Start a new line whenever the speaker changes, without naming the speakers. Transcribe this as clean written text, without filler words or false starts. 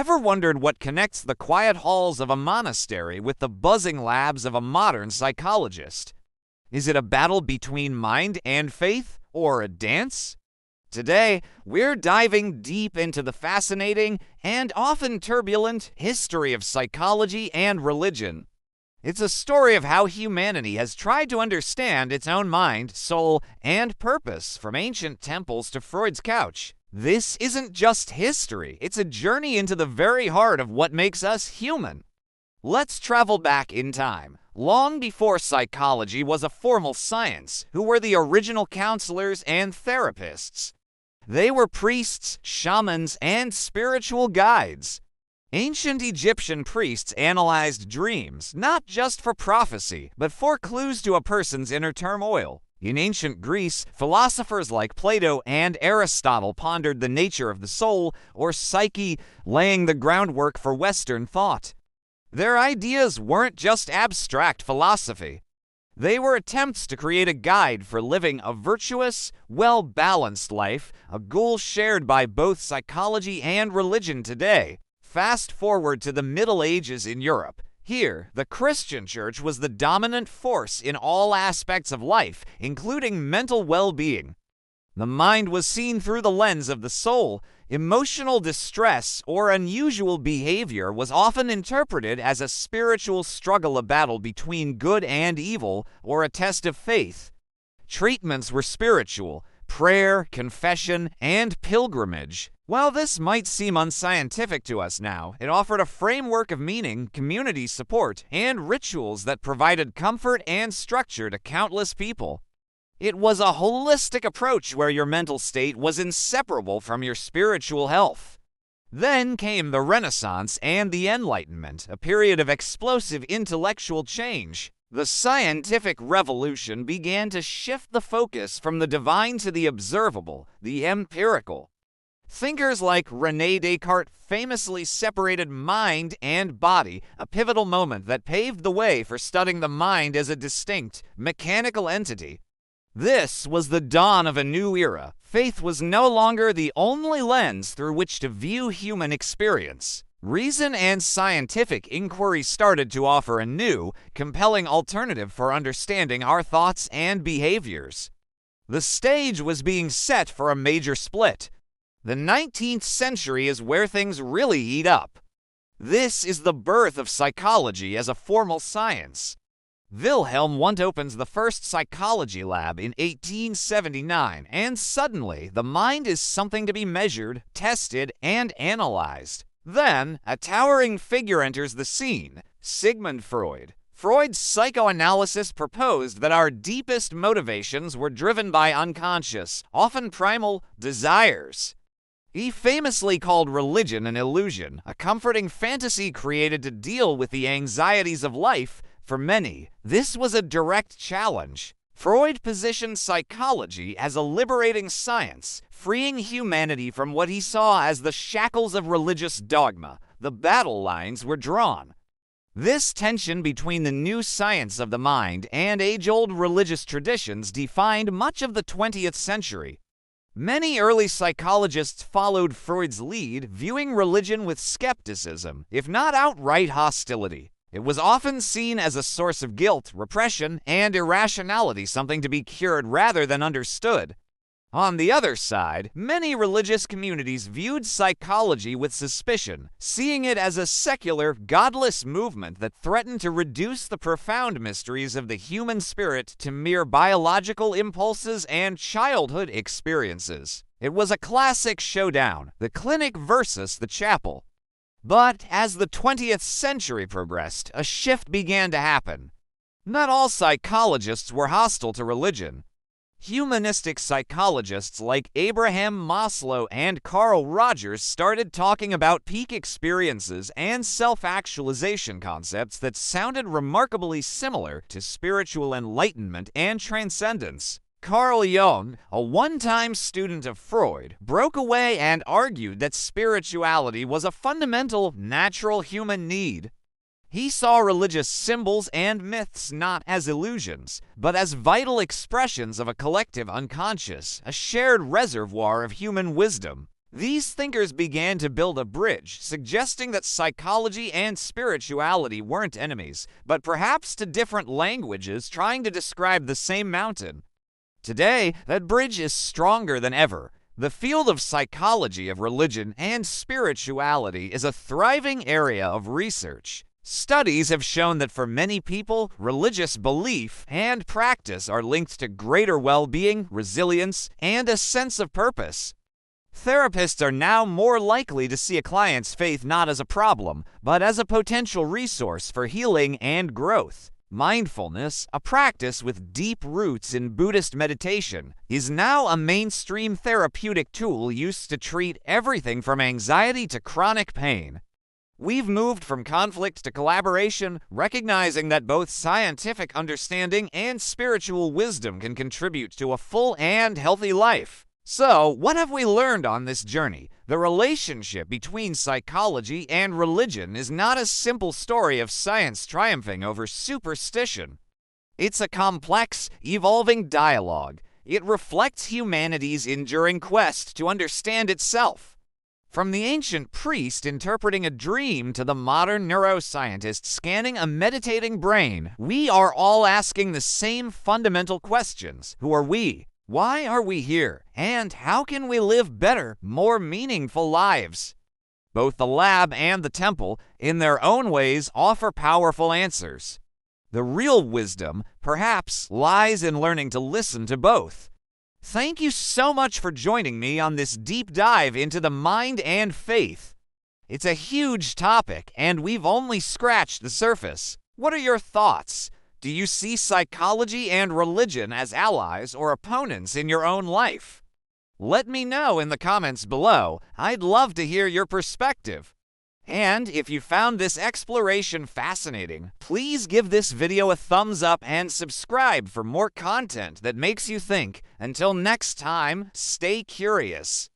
ever wondered what connects the quiet halls of a monastery with the buzzing labs of a modern psychologist? Is it a battle between mind and faith, or a dance? Today, we're diving deep into the fascinating and often turbulent history of psychology and religion. It's a story of how humanity has tried to understand its own mind, soul, and purpose from ancient temples to Freud's couch. This isn't just history, it's a journey into the very heart of what makes us human. Let's travel back in time. Long before psychology was a formal science, who were the original counselors and therapists? They were priests, shamans, and spiritual guides. Ancient Egyptian priests analyzed dreams, not just for prophecy, but for clues to a person's inner turmoil. In ancient Greece, philosophers like Plato and Aristotle pondered the nature of the soul, or psyche, laying the groundwork for Western thought. Their ideas weren't just abstract philosophy. They were attempts to create a guide for living a virtuous, well-balanced life, a goal shared by both psychology and religion today. Fast forward to the Middle Ages in Europe. Here, the Christian church was the dominant force in all aspects of life, including mental well-being. The mind was seen through the lens of the soul. Emotional distress or unusual behavior was often interpreted as a spiritual struggle, a battle between good and evil, or a test of faith. Treatments were spiritual: prayer, confession, and pilgrimage. While this might seem unscientific to us now, it offered a framework of meaning, community support, and rituals that provided comfort and structure to countless people. It was a holistic approach where your mental state was inseparable from your spiritual health. Then came the Renaissance and the Enlightenment, a period of explosive intellectual change. The scientific revolution began to shift the focus from the divine to the observable, the empirical. Thinkers like René Descartes famously separated mind and body, a pivotal moment that paved the way for studying the mind as a distinct, mechanical entity. This was the dawn of a new era. Faith was no longer the only lens through which to view human experience. Reason and scientific inquiry started to offer a new, compelling alternative for understanding our thoughts and behaviors. The stage was being set for a major split. The 19th century is where things really heat up. This is the birth of psychology as a formal science. Wilhelm Wundt opens the first psychology lab in 1879, and suddenly the mind is something to be measured, tested, and analyzed. Then, a towering figure enters the scene: Sigmund Freud. Freud's psychoanalysis proposed that our deepest motivations were driven by unconscious, often primal, desires. He famously called religion an illusion, a comforting fantasy created to deal with the anxieties of life. For many, this was a direct challenge. Freud positioned psychology as a liberating science, freeing humanity from what he saw as the shackles of religious dogma. The battle lines were drawn. This tension between the new science of the mind and age-old religious traditions defined much of the 20th century. Many early psychologists followed Freud's lead, viewing religion with skepticism, if not outright hostility. It was often seen as a source of guilt, repression, and irrationality, something to be cured rather than understood. On the other side, many religious communities viewed psychology with suspicion, seeing it as a secular, godless movement that threatened to reduce the profound mysteries of the human spirit to mere biological impulses and childhood experiences. It was a classic showdown, the clinic versus the chapel. But as the 20th century progressed, a shift began to happen. Not all psychologists were hostile to religion. Humanistic psychologists like Abraham Maslow and Carl Rogers started talking about peak experiences and self-actualization concepts that sounded remarkably similar to spiritual enlightenment and transcendence. Carl Jung, a one-time student of Freud, broke away and argued that spirituality was a fundamental, natural human need. He saw religious symbols and myths not as illusions, but as vital expressions of a collective unconscious, a shared reservoir of human wisdom. These thinkers began to build a bridge, suggesting that psychology and spirituality weren't enemies, but perhaps to different languages trying to describe the same mountain. Today, that bridge is stronger than ever. The field of psychology of religion and spirituality is a thriving area of research. Studies have shown that for many people, religious belief and practice are linked to greater well-being, resilience, and a sense of purpose. Therapists are now more likely to see a client's faith not as a problem, but as a potential resource for healing and growth. Mindfulness, a practice with deep roots in Buddhist meditation, is now a mainstream therapeutic tool used to treat everything from anxiety to chronic pain. We've moved from conflict to collaboration, recognizing that both scientific understanding and spiritual wisdom can contribute to a full and healthy life. So, what have we learned on this journey? The relationship between psychology and religion is not a simple story of science triumphing over superstition. It's a complex, evolving dialogue. It reflects humanity's enduring quest to understand itself. From the ancient priest interpreting a dream to the modern neuroscientist scanning a meditating brain, we are all asking the same fundamental questions. Who are we? Why are we here? And how can we live better, more meaningful lives? Both the lab and the temple, in their own ways, offer powerful answers. The real wisdom, perhaps, lies in learning to listen to both. Thank you so much for joining me on this deep dive into the mind and faith. It's a huge topic, and we've only scratched the surface. What are your thoughts? Do you see psychology and religion as allies or opponents in your own life? Let me know in the comments below. I'd love to hear your perspective. And if you found this exploration fascinating, please give this video a thumbs up and subscribe for more content that makes you think. Until next time, stay curious.